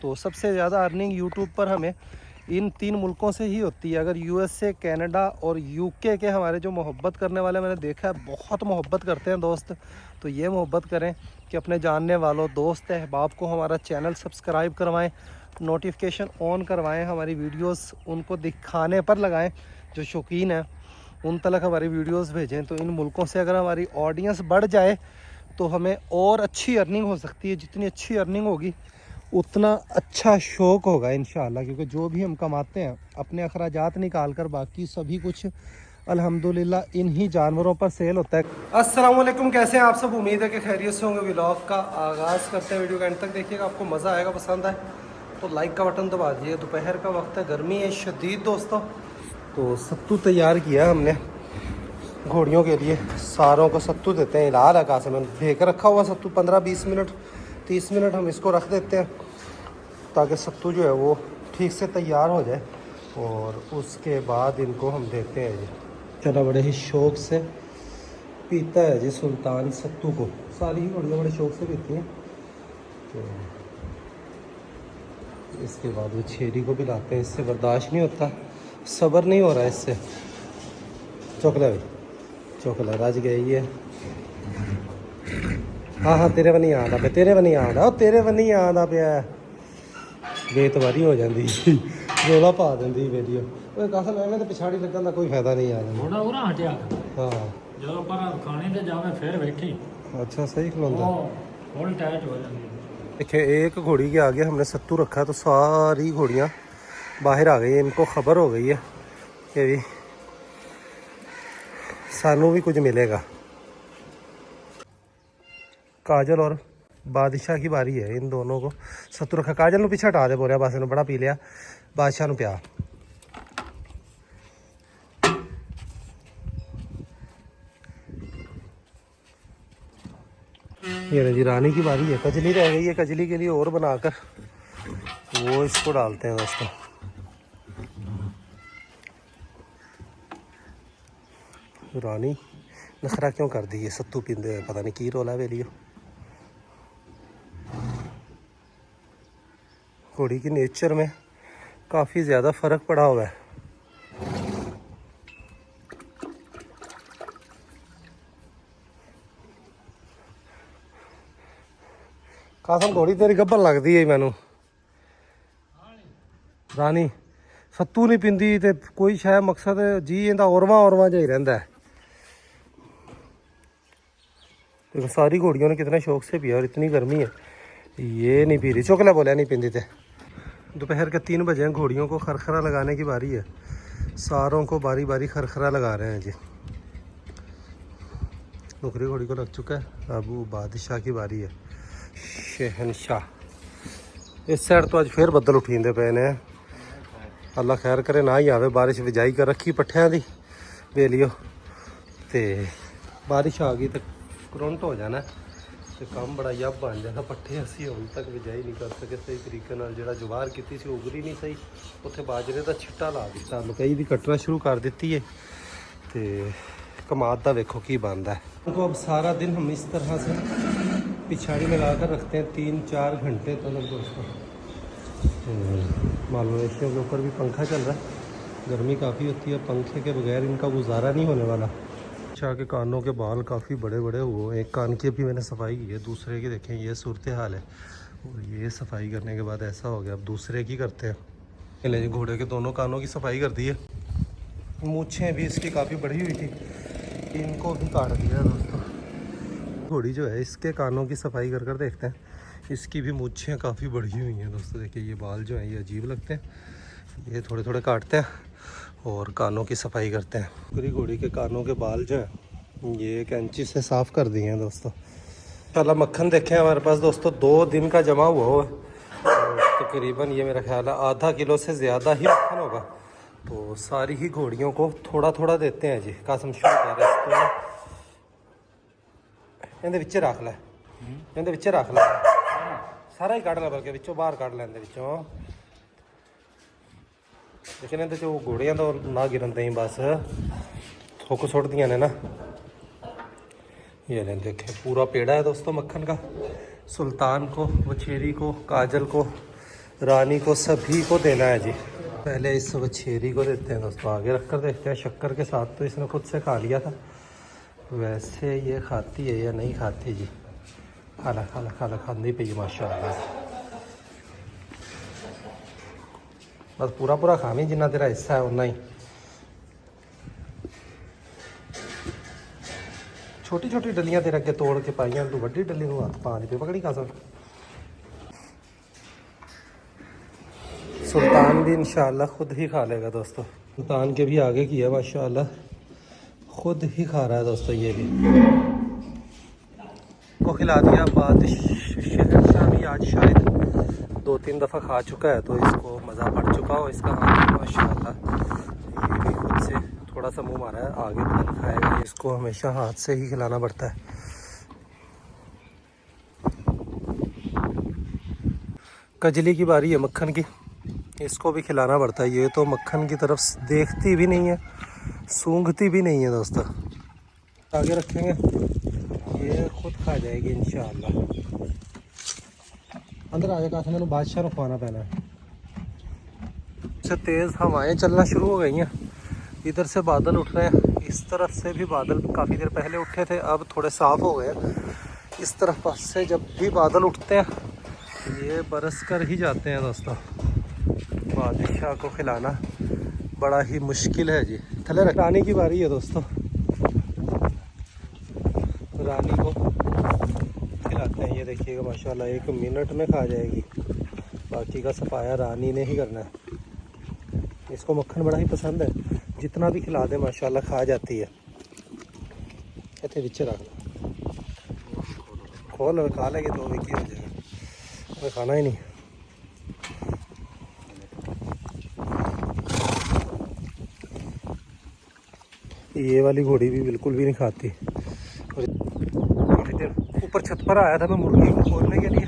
तो सबसे ज़्यादा अर्निंग यूट्यूब पर हमें इन 3 मुल्कों से ही होती है। अगर यूएसए, कनाडा और यूके के हमारे जो मोहब्बत करने वाले मैंने देखा है बहुत मोहब्बत करते हैं दोस्त, तो ये मोहब्बत करें कि अपने जानने वालों, दोस्त अहबाब को हमारा चैनल सब्सक्राइब करवाएं, नोटिफिकेशन ऑन करवाएं, हमारी वीडियोस उनको दिखाने पर लगाएं। जो शौकीन हैं उन तक हमारी वीडियोस भेजें। तो इन मुल्कों से अगर हमारी ऑडियंस बढ़ जाए तो हमें और अच्छी अर्निंग हो सकती है। जितनी अच्छी अर्निंग होगी उतना अच्छा शौक़ होगा इंशाअल्लाह, क्योंकि जो भी हम कमाते हैं अपने अखराजात निकाल कर बाकी सभी कुछ अल्हम्दुलिल्लाह इन्हीं जानवरों पर सेल होता है। अस्सलाम वालेकुम, कैसे हैं आप सब? उम्मीद है कि खैरियत से होंगे। व्लॉग का आगाज़ करते हैं, वीडियो के एंड तक देखिएगा, आपको मज़ा आएगा। पसंद आए तो लाइक का बटन दबा दीजिए। दोपहर का वक्त है, गर्मी है शदीद दोस्तों। तो सत्तू तैयार किया हमने घोड़ियों के लिए। सारों को सत्तू देते हैं। हिला रखा से मैंने भे कर रखा हुआ सत्तू, 15-20 मिनट 30 मिनट हम इसको रख देते हैं ताकि सत्तू जो है वो ठीक से तैयार हो जाए। और उसके बाद इनको हम देते हैं जी। चला बड़े ही शौक़ से पीता है जी सुल्तान सत्तू को। सारी ही घोड़ियाँ बड़े शौक़ से पीती हैं। तो इसके बाद वो छेरी को भी लाते हैं। इससे बर्दाश्त नहीं होता, सब्र नहीं हो रहा है इससे। चौकला भाई चौकला राज गई है। हाँ हाँ तेरे व नहीं आंदा पे, तेरे व नहीं आंदा, तेरे व नहीं आंदा पे बेतबारी हो जाती रोला पा देंदी वीडियो। वो कसम एवं तो पिछाड़ी लगन का कोई फायदा नहीं आ रहा। थोड़ा उरा हटिया हाँ जो पर खाने ते जावे फिर बैठी। अच्छा सही खलोंदा, फुल टाइट हो जाती है। देखिए एक घोड़ी के आगे हमने सत्तू रखा है तो सारी घोड़ियाँ बाहर आ गई हैं। इनको खबर हो गई है कि भी सानू भी कुछ मिलेगा। काजल और बादशाह की बारी है, इन दोनों को सत्तू रखा। काजल ने पीछे हटा दे, बोलिया बस ने बड़ा पी लिया। बादशाह ने पिया। ये जी रानी की बारी है। कजली रह गई है, कजली के लिए और बनाकर वो इसको डालते हैं दोस्तों। रानी नखरा क्यों कर दी है सत्तू पींदे हुए, पता नहीं की रोला वेलियो। घोड़ी की नेचर में काफ़ी ज़्यादा फ़र्क पड़ा हुआ है। कासम घोड़ी तेरी गब्बन लगती है मैनू। रानी सत्तू नहीं पींदी तो कोई शायद मकसद जी इनका औरवा औरवा जा ही रहता है। देखो सारी घोड़ियों ने कितना शौक से पिया और इतनी गर्मी है ये नहीं पी रही। चौकला बोलिया नहीं पींदी थे। दोपहर के 3 बजे घोड़ियों को खरखरा लगाने की बारी है। सारों को बारी बारी खरखरा लगा रहे हैं जी। नुकरी घोड़ी को लग चुका है, अब बादशाह की बारी है, शहनशाह। इस साइड तो आज फिर बदल उठींदे पे ने। अल्लाह खैर करे ना ही आवे। बारिश बिजाई कर रखी पट्ठियां दी बेलियो ते बारिश आ गई तो करंट हो जाना तो काम बड़ा यब बन जाता। पट्ठे असी हुण तक बिजाई नहीं कर सके सही तरीके नाल। जिहड़ा जुवार कीती सी उगरी नहीं सही, उत्थे बाजरे का छिट्टा ला दिता। मकई भी कटना शुरू कर दी है तो कमाद का वेखो की बनता है। उनको अब सारा दिन हम इस तरह से पिछाड़ी में ला कर रखते हैं 3-4 घंटे तक दोस्तों। मवेशियों के ऊपर भी पंखा चल रहा है, गर्मी काफ़ी होती है, पंखे के बगैर इनका गुजारा नहीं होने वाला। अच्छा के कानों के बाल काफ़ी बड़े बड़े हुए। एक कान की अभी मैंने सफाई की है, दूसरे की देखें ये सूरत हाल है। और ये सफाई करने के बाद ऐसा हो गया, अब दूसरे की करते हैं। पहले घोड़े के दोनों कानों की सफाई कर दी है। मूँछें भी इसकी काफ़ी बड़ी हुई थी, इनको भी काट दिया है दोस्तों। घोड़ी जो है इसके कानों की सफाई कर कर देखते हैं। इसकी भी मूँछें काफ़ी बड़ी हुई हैं दोस्तों। देखिए ये बाल जो हैं ये अजीब लगते हैं। ये थोड़े थोड़े काटते हैं और कानों की सफाई करते हैं। पूरी घोड़ी के कानों के बाल जो हैं ये कैंची से साफ़ कर दिए हैं दोस्तों। इंशाल्लाह मक्खन देखें हमारे पास दोस्तों 2 दिन का जमा हुआ है। तकरीबन ये मेरा ख्याल है आधा किलो से ज़्यादा ही मक्खन होगा। तो सारी ही घोड़ियों को थोड़ा थोड़ा देते हैं जी। कासम शुरू कर रहे हैं ਇਹਦੇ ਵਿੱਚ ਰੱਖ ਲੈ, ਇਹਦੇ ਵਿੱਚ ਰੱਖ ਲੈ, ਸਾਰਾ ਹੀ ਕੱਢ ਲੈ, ਬਲਕਿ ਵਿੱਚੋਂ ਬਾਹਰ ਕੱਢ ਲੈਂਦੇ ਵਿੱਚੋਂ। ਲੇਕਿन ਇਹਦੇ 'ਚ ਉਹ ਘੋੜਿਆਂ ਦਾ ਨਾ ਗਿਰਨ ਦੇਈਂ बस, थुक सुटदियाँ ने ना। ये लें देखें पूरा पेड़ा है दोस्तों मक्खन का। सुल्तान को, वछेरी को, काजल को, रानी को सभी को देना है जी। पहले इस वछेरी को देते हैं दोस्तों, आगे रख कर देखते हैं। शक्कर के साथ तो इसने खुद से खा लिया था, वैसे ये खाती है या नहीं खाती जी। खाला खाला खाला खाती पी माशाल्लाह। बस पूरा पूरा खावी जिन्ना तेरा हिस्सा है उतना ही। छोटी छोटी डलियां तेरे अगे तोड़ के पाइया, तू वड्डी डली नूं हत्थ पा पे पकड़ी खा सकता। सुल्तान भी इंशाल्लाह खुद ही खा लेगा दोस्तों। सुल्तान के भी आगे की है माशाल्लाह, खुद ही खा रहा है दोस्तों। ये भी को खिला दिया। बादशाह भी आज शायद 2-3 दफ़ा खा चुका है, तो इसको मज़ा पड़ चुका हो इसका हाथ माशाल्लाह। ये भी खुद से थोड़ा सा मुंह मारा है, आगे पता नहीं खाएगा। इसको हमेशा हाथ से ही खिलाना पड़ता है। कजली की बारी है मक्खन की, इसको भी खिलाना पड़ता है। ये तो मक्खन की तरफ देखती भी नहीं है, सूंघती भी नहीं है दोस्तों। आगे रखेंगे, ये खुद खा जाएगी इंशाल्लाह। अंदर आ जाएगा, मैंने बादशाह को खुआना पैना है। इससे तेज़ हवाएं चलना शुरू हो गई हैं। इधर से बादल उठ रहे हैं, इस तरफ से भी बादल काफ़ी देर पहले उठे थे, अब थोड़े साफ़ हो गए। इस तरफ से जब भी बादल उठते हैं ये बरस कर ही जाते हैं दोस्तों। बादशाह को खिलाना बड़ा ही मुश्किल है जी। थले रानी की बारी है दोस्तों, रानी को खिलाते हैं। ये देखिएगा माशाल्लाह 1 मिनट में खा जाएगी। बाकी का सफाया रानी ने ही करना है। इसको मक्खन बड़ा ही पसंद है, जितना भी खिला दे माशाल्लाह खा जाती है। इतने पीछे रख खोल खा लेंगे तो विकी हो जाएगा, खाना ही नहीं। ये वाली घोड़ी भी बिल्कुल भी नहीं खाती। थोड़ी देर ऊपर छत पर आया था मैं मुर्गी को खोलने के लिए,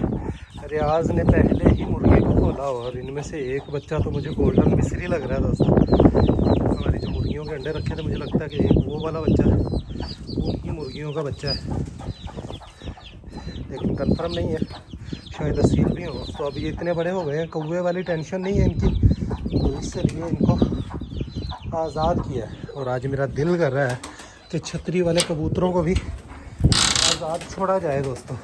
रियाज ने पहले ही मुर्गी को खोला, और इनमें से एक बच्चा तो मुझे गोल्डन मिस्री लग रहा है दोस्तों। हमारी जो मुर्गियों के अंडे रखे थे, मुझे लगता है कि एक वो वाला बच्चा है, वो ही मुर्गियों का बच्चा है, लेकिन कंफर्म नहीं है, शायद असील भी हो। तो अभी इतने बड़े हो गए हैं, कौवे वाली टेंशन नहीं है इनकी, तो इसलिए इनको आज़ाद किया है। और आज मेरा दिल कर रहा है कि छतरी वाले कबूतरों को भी आज़ाद छोड़ा जाए दोस्तों।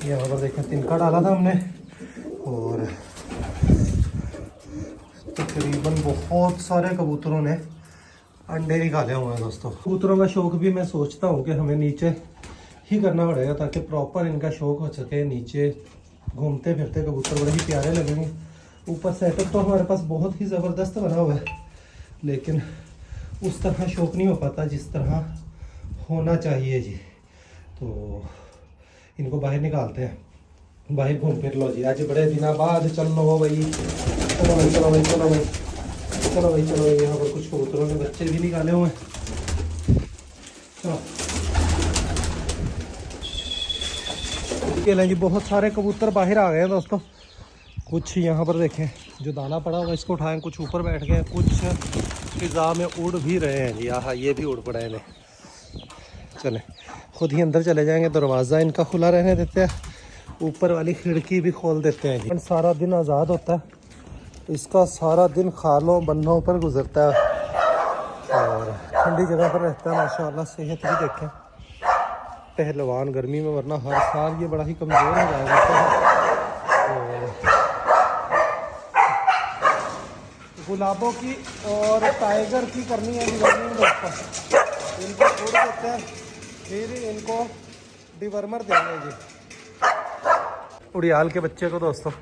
यहाँ पर देखा तिनका डाला था हमने, और तकरीबन बहुत सारे कबूतरों ने अंडे निकाले हुए हैं दोस्तों। कबूतरों का शौक भी मैं सोचता हूँ कि हमें नीचे ही करना पड़ेगा, ताकि प्रॉपर इनका शौक हो सके। नीचे घूमते फिरते कबूतर बड़े ही प्यारे लगेंगे। ऊपर सेटअप तो हमारे पास बहुत ही ज़बरदस्त बना हुआ है, लेकिन उस तरह शौक नहीं हो पाता जिस तरह होना चाहिए जी। तो इनको बाहर निकालते हैं, बाहर घूम फिर लो जी। आज बड़े दिनों बाद चल लो भाई, चलो भाई चलो भाई चलो भाई चलो भाई चलो भाई। यहाँ पर कुछ कबूतरों के बच्चे भी निकाले हुए हैं। चलो जी, बहुत सारे कबूतर बाहर आ गए हैं दोस्तों। कुछ यहाँ पर देखें जो दाना पड़ा हुआ इसको उठाएं, कुछ ऊपर बैठ गए, कुछ फिज़ा में उड़ भी रहे हैं जी। हाँ, ये भी उड़ पड़े हैं। चलें खुद ही अंदर चले जाएंगे, दरवाज़ा इनका खुला रहने देते हैं, ऊपर वाली खिड़की भी खोल देते हैं जी। सारा दिन आज़ाद होता है, इसका सारा दिन खालों बन्नों पर गुजरता है, और ठंडी जगह पर रहता है माशाल्लाह। सेहत भी देखें, पहलवान गर्मी में, वरना हर साल ये बड़ा ही कमज़ोर हो जाया करता है। गुलाबों की और टाइगर की करनी है डिवर्मिंग दोस्तों। इनको छोड़ देते हैं, फिर इनको डिवर्मर देंगे जी। उड़ियाल के बच्चे को दोस्तों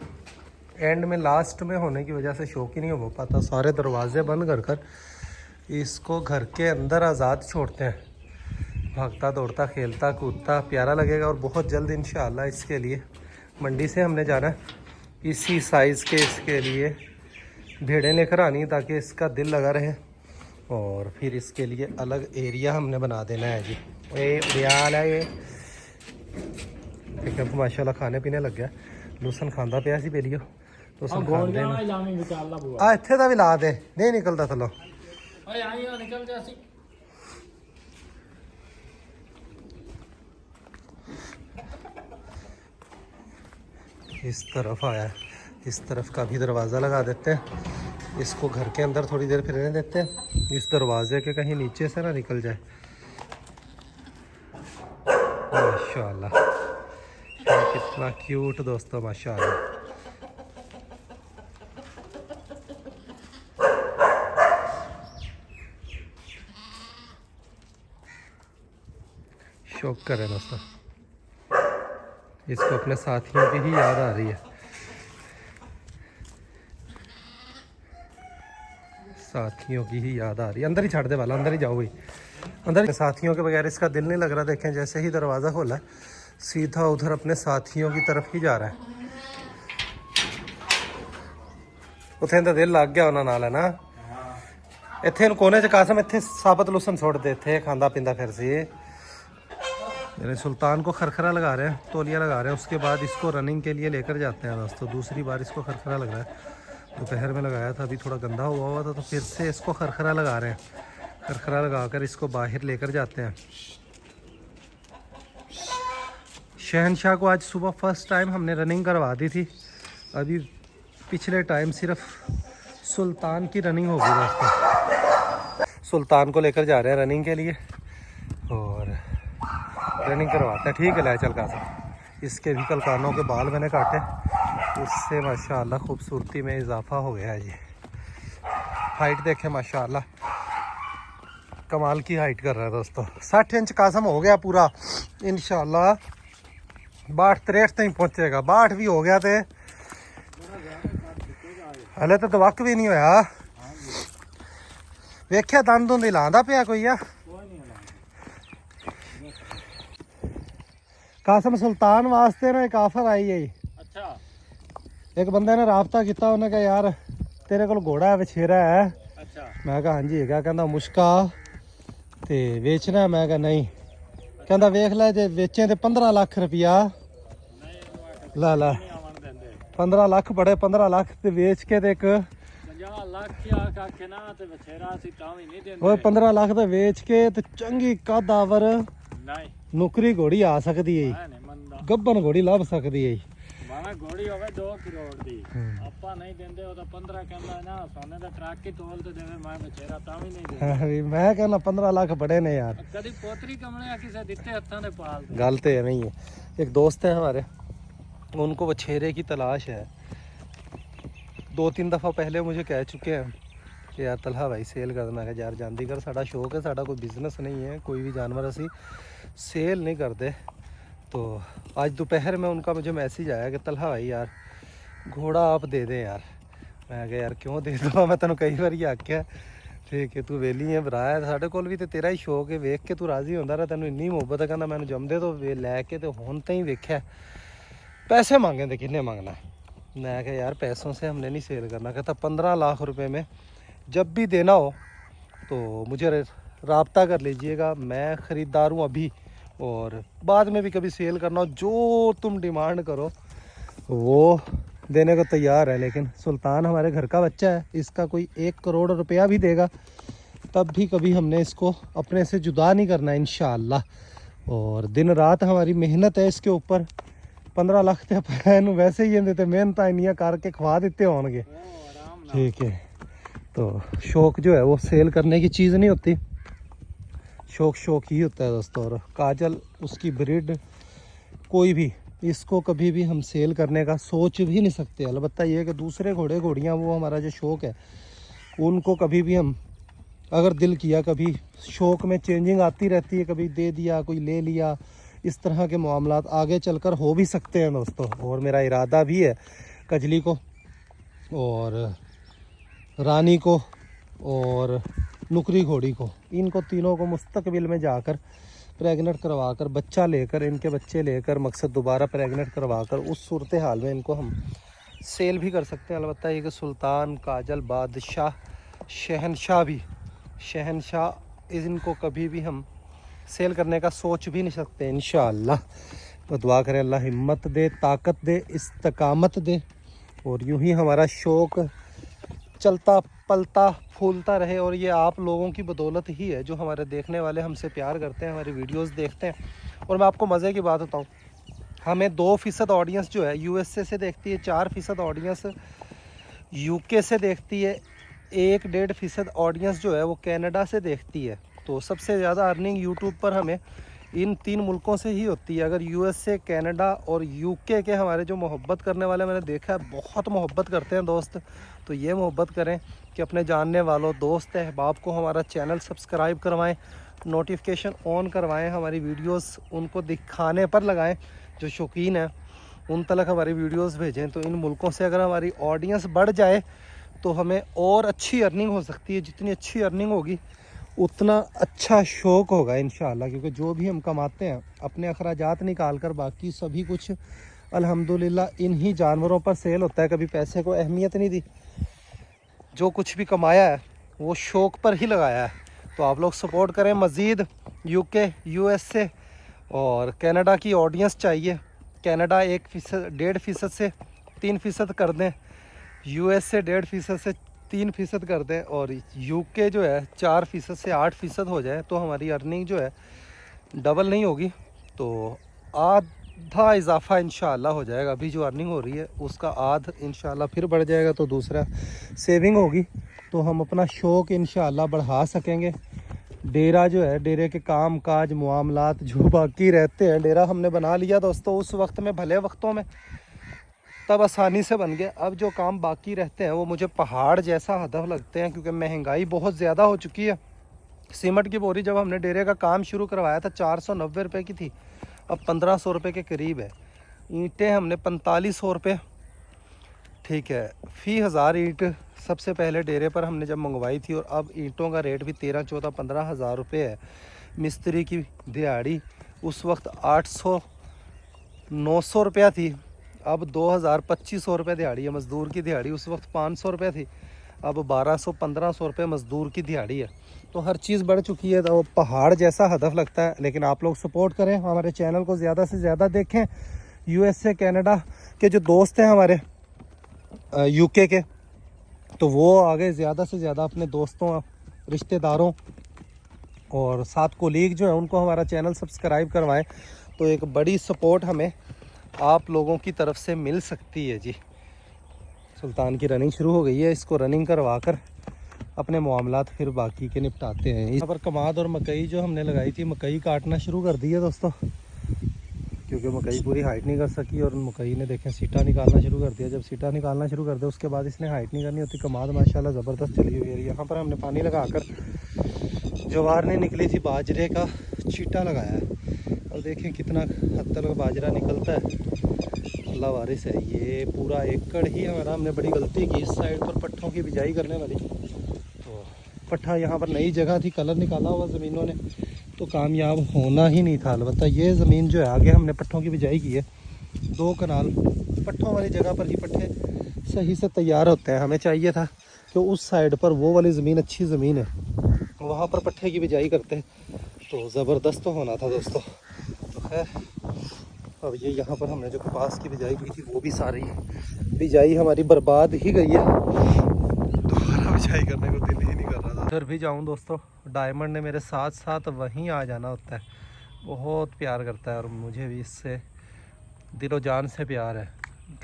एंड में लास्ट में होने की वजह से शौक ही नहीं हो पाता। सारे दरवाजे बंद कर कर इसको घर के अंदर आज़ाद छोड़ते हैं, भागता दौड़ता खेलता कूदता प्यारा लगेगा। और बहुत जल्द इंशाअल्लाह इसके लिए मंडी से हमने जाना है, इसी साइज़ के इसके लिए भेड़ें लेकर आनी, ताकि इसका दिल लगा रहे। और फिर इसके लिए अलग एरिया हमने बना देना है जी। ये उड़ियाल है, ये देखिए माशाल्लाह खाने पीने लग गया। लूसन खांदा पिया सी पेलियो तो सब खांदे आ इत्थे दा भी ला दे, नहीं निकलदा थल्लों। निकल जासी इस तरफ आया है, इस तरफ का भी दरवाज़ा लगा देते हैं। इसको घर के अंदर थोड़ी देर फिरने देते हैं, इस दरवाजे के कहीं नीचे से ना निकल जाए। माशाल्लाह कितना क्यूट दोस्तों, माशाल्लाह। शौक करें दोस्तों, इसको अपने साथियों की ही याद आ रही है। साथियों की ही याद आ रही है। अंदर ही छाड़ दे वाला, अंदर ही जाओ भाई, अंदर। साथियों के बगैर इसका दिल नहीं लग रहा। देखें जैसे ही दरवाज़ा खोला सीधा उधर अपने साथियों की तरफ ही जा रहा है। उथे तो दिल लग गया उन्होंने नाल, है ना। इत्थे कोने च कासम इत्थे साबत लुसन सुट दे, इत्थे खांदा पींदा फिर सी। मेरे सुल्तान को खरखरा लगा रहे हैं, तौलिया लगा रहे हैं। उसके बाद इसको रनिंग के लिए लेकर जाते हैं दोस्तों। दूसरी बार इसको खरखरा लग रहा है। दोपहर में लगाया था, अभी थोड़ा गंदा हुआ था, तो फिर से इसको खरखरा लगा रहे हैं। खरखरा लगाकर इसको बाहर लेकर जाते हैं। शहनशाह को आज सुबह फर्स्ट टाइम हमने रनिंग करवा दी थी। अभी पिछले टाइम सिर्फ सुल्तान की रनिंग होगी दोस्तों। सुल्तान को लेकर जा रहे हैं रनिंग के लिए और रनिंग करवाते हैं। ठीक है ले चल कासम। इसके भी कल कानों के बाल मैंने काटे, उससे माशाल्लाह खूबसूरती में इजाफा हो गया है। ये हाइट देखें माशाल्लाह, कमाल की हाइट कर रहा है दोस्तों। 60 इंच कासम हो गया पूरा इंशाल्लाह। 62-63 तक पहुँचेगा। 62 भी हो गया थे, हले तो दवक भी नहीं होया। वेख्या दंद दुंद हिलांदा पिया कोई आ। कासम सुल्तान वास्ते ना एक ऑफर आई है। अच्छा। एक बंदे ने राबता किया, उन्हें कहा यार तेरे को घोड़ा है वछेरा है। अच्छा। मैं कहा हाँ जी है। कहता मुश्का ते वेचना है। मैं कहा नहीं। कहता वेख लै जे वेचे तो 15 लाख रुपया ला ला। 15 लाख बड़े 15 लाख ते बेच के ते एक 15 लाख तो बेच के ते चंगी कदावर नौकरी घोड़ी आ सकती है, गब्बन घोड़ी लभ सकती है। घोड़ी होवे 2 करोड़ दी आपा नहीं देंदे, ओ तो 15 कहंदा है ना सोने दा ट्रक ही तोल ते देवे। मैं बचेरा ता भी नहीं देंदा। मैं कहना 15 लाख बड़े ने यार। कदी पोतरी कमले किसे दिते हत्थां दे पाल। गल तो है नहीं है। एक दोस्त है हमारे, उनको बछेरे की तलाश है। 2-3 दफ़ा पहले मुझे कह चुके हैं कि यार तलहा भाई सेल कर। मैं यार जानती कर साड़ा शौक है, साड़ा कोई बिजनेस नहीं है। कोई भी जानवर असी सेल नहीं करते। तो आज दोपहर में उनका मुझे मैसेज आया कि तलहा भाई यार घोड़ा आप दे दें यार। मैं कहा यार क्यों दे दो, मैं तेन कई बार आख्या ठीक है तू वेली है भरा साढ़े कोल भी तो तेरा ही शौक है। वेख के तू राजी होंदा रहा, तेन इन्नी मुहब्बत है। कहना मैंने जमदे तो लैके तो हुण ताईं वेख्या पैसे मांगे तो किन्ने मंगना। मैं कहा यार पैसों से हमने नहीं सेल करना। कहता 15 लाख रुपए में जब भी देना हो तो मुझे राब्ता कर लीजिएगा, मैं ख़रीदार हूँ अभी, और बाद में भी कभी सेल करना हो जो तुम डिमांड करो वो देने को तैयार है। लेकिन सुल्तान हमारे घर का बच्चा है, इसका कोई 1 करोड़ रुपया भी देगा तब भी कभी हमने इसको अपने से जुदा नहीं करना इंशाअल्लाह। और दिन रात हमारी मेहनत है इसके ऊपर। 15 लाख तो पैन वैसे ही देते, मेहनत इनियां करके खवा देते होंगे। ठीक है, तो शौक जो है वो सेल करने की चीज़ नहीं होती, शौक शौक ही होता है दोस्तों। और काजल उसकी ब्रीड कोई भी, इसको कभी भी हम सेल करने का सोच भी नहीं सकते। अलबत्ता ये कि दूसरे घोड़े घोड़ियाँ वो हमारा जो शौक है उनको कभी भी हम अगर दिल किया, कभी शौक में चेंजिंग आती रहती है, कभी दे दिया कोई ले लिया, इस तरह के मामलात आगे चलकर हो भी सकते हैं दोस्तों। और मेरा इरादा भी है कजली को और रानी को और नुकरी घोड़ी को, इनको तीनों को मुस्तकबिल में जाकर प्रेगनेंट करवाकर बच्चा लेकर, इनके बच्चे लेकर, मकसद दोबारा प्रेगनेंट करवाकर उस सूरत हाल में इनको हम सेल भी कर सकते हैं। अलबत्ता ये कि सुल्तान, काजल, बादशाह, शहनशाह भी, शहनशाह इनको कभी भी हम सेल करने का सोच भी नहीं सकते इंशाअल्लाह। तो दुआ करें अल्लाह हिम्मत दे, ताकत दे, इस्तकामत दे और यूं ही हमारा शौक़ चलता पलता फूलता रहे। और ये आप लोगों की बदौलत ही है जो हमारे देखने वाले हमसे प्यार करते हैं, हमारी वीडियोस देखते हैं। और मैं आपको मज़े की बात बताऊं, हमें 2% ऑडियंस जो है यूएसए से देखती है, 4% ऑडियंस यूके से देखती है, 1-1.5% ऑडियंस जो है वो कनाडा से देखती है। तो सबसे ज़्यादा अर्निंग यूट्यूब पर हमें इन 3 मुल्कों से ही होती है। अगर यूएसए, कनाडा और यूके के हमारे जो मोहब्बत करने वाले मैंने देखा है बहुत मोहब्बत करते हैं दोस्त, तो ये मोहब्बत करें कि अपने जानने वालों, दोस्त अहबाब को हमारा चैनल सब्सक्राइब करवाएं, नोटिफिकेशन ऑन करवाएं, हमारी वीडियोस उनको दिखाने पर लगाएं, जो शौकीन हैं उन तक हमारी वीडियोस भेजें। तो इन मुल्कों से अगर हमारी ऑडियंस बढ़ जाए तो हमें और अच्छी अर्निंग हो सकती है। जितनी अच्छी अर्निंग होगी उतना अच्छा शौक़ होगा इंशाल्लाह, क्योंकि जो भी हम कमाते हैं अपने अखराजात निकाल कर, बाकी सभी कुछ अल्हम्दुलिल्लाह इन्हीं जानवरों पर सेल होता है। कभी पैसे को अहमियत नहीं दी, जो कुछ भी कमाया है वो शौक़ पर ही लगाया है। तो आप लोग सपोर्ट करें। मज़ीद यूके, यूएसए और कनाडा की ऑडियंस चाहिए। कनाडा 1.5% से 3% कर दें, यूएसए 1.5% से 3% कर दें, और यूके जो है 4% से 8% हो जाए, तो हमारी अर्निंग जो है डबल नहीं होगी तो आधा इजाफा इंशाल्लाह हो जाएगा। अभी जो अर्निंग हो रही है उसका आध इंशाल्लाह फिर बढ़ जाएगा, तो दूसरा सेविंग होगी, तो हम अपना शौक़ इंशाल्लाह बढ़ा सकेंगे। डेरा जो है, डेरे के काम काज मामलात जो बाकी रहते हैं, डेरा हमने बना लिया दोस्तों उस वक्त में, भले वक्तों में, तब आसानी से बन गया। अब जो काम बाकी रहते हैं वो मुझे पहाड़ जैसा हदफ लगते हैं, क्योंकि महंगाई बहुत ज़्यादा हो चुकी है। सीमेंट की बोरी जब हमने डेरे का काम शुरू करवाया था 490 रुपये की थी, अब 1500 रुपये के करीब है। ईंटें हमने 4500 रुपये, ठीक है, फ़ी 1000 ईंट सबसे पहले डेरे पर हमने जब मंगवाई थी, और अब ईंटों का रेट भी 13, 14, 15 हज़ार रुपये है। मिस्त्री की दिहाड़ी उस वक्त 800, 900 रुपया थी, अब 2000, 2500 रुपये दिहाड़ी है। मज़दूर की दिहाड़ी उस वक्त 500 रुपये थी, अब 1200, 1500 रुपये मज़दूर की दिहाड़ी है। तो हर चीज़ बढ़ चुकी है, तो पहाड़ जैसा हदफ लगता है। लेकिन आप लोग सपोर्ट करें, हमारे चैनल को ज़्यादा से ज़्यादा देखें। यूएसए, कनाडा के जो दोस्त हैं हमारे यूके के, तो वो आगे ज़्यादा से ज़्यादा अपने दोस्तों, रिश्तेदारों और साथ कोलीग जो है उनको हमारा चैनल सब्सक्राइब करवाएं, तो एक बड़ी सपोर्ट हमें आप लोगों की तरफ से मिल सकती है। जी, सुल्तान की रनिंग शुरू हो गई है, इसको रनिंग करवा कर अपने मामलात फिर बाकी के निपटाते हैं। यहाँ पर कमाद और मकई जो हमने लगाई थी, मकई काटना शुरू कर दी है दोस्तों, क्योंकि मकई पूरी हाइट नहीं कर सकी, और मकई ने देखें सीटा निकालना शुरू कर दिया। जब सीटा निकालना शुरू कर दिया उसके बाद इसने हाइट नहीं करनी होती। कमाद माशाल्लाह ज़बरदस्त चली हुई है। यहाँ पर हमने पानी लगाकर ज्वार ने निकली थी बाजरे का चीटा लगाया है, और देखें कितना हद तक बाजरा निकलता है। अल्लाह वारिस है। ये पूरा एकड़ ही हमारा, हमने बड़ी गलती की इस साइड पर पट्ठों की बिजाई करने वाली। तो पट्ठा यहाँ पर नई जगह थी, कलर निकाला हुआ ज़मीनों ने, तो कामयाब होना ही नहीं था। अलबत्ता ये ज़मीन जो है आगे हमने पट्ठों की बिजाई की है, 2 कनाल पट्ठों वाली जगह पर ही पट्ठे सही से तैयार होते हैं। हमें चाहिए था कि उस साइड पर वो वाली ज़मीन अच्छी ज़मीन है, वहाँ पर पट्ठे की बिजाई करते, तो ज़बरदस्त होना था दोस्तों। तो खैर अब ये यहाँ पर हमने जो कपास की बिजाई की थी वो भी सारी बिजाई हमारी बर्बाद ही गई है। दोबारा बिजाई करने को दिल ही नहीं कर रहा था। उधर भी जाऊँ दोस्तों, डायमंड ने मेरे साथ साथ वहीं आ जाना होता है, बहुत प्यार करता है, और मुझे भी इससे दिलो जान से प्यार है।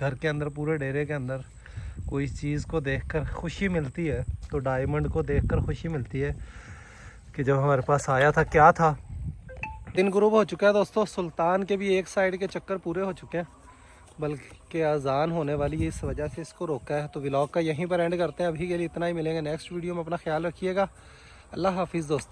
घर के अंदर, पूरे डेरे के अंदर कोई चीज़ को देखकर खुशी मिलती है, तो डायमंड को देखकर खुशी मिलती है कि जब हमारे पास आया था क्या था। दिन गुरूब हो चुका है दोस्तों, सुल्तान के भी एक साइड के चक्कर पूरे हो चुके हैं, बल्कि अजान होने वाली है, इस वजह से इसको रोका है। तो व्लॉग का यहीं पर एंड करते हैं। अभी के लिए इतना ही, मिलेंगे नेक्स्ट वीडियो में। अपना ख्याल रखिएगा। अल्लाह हाफिज़ दोस्तों।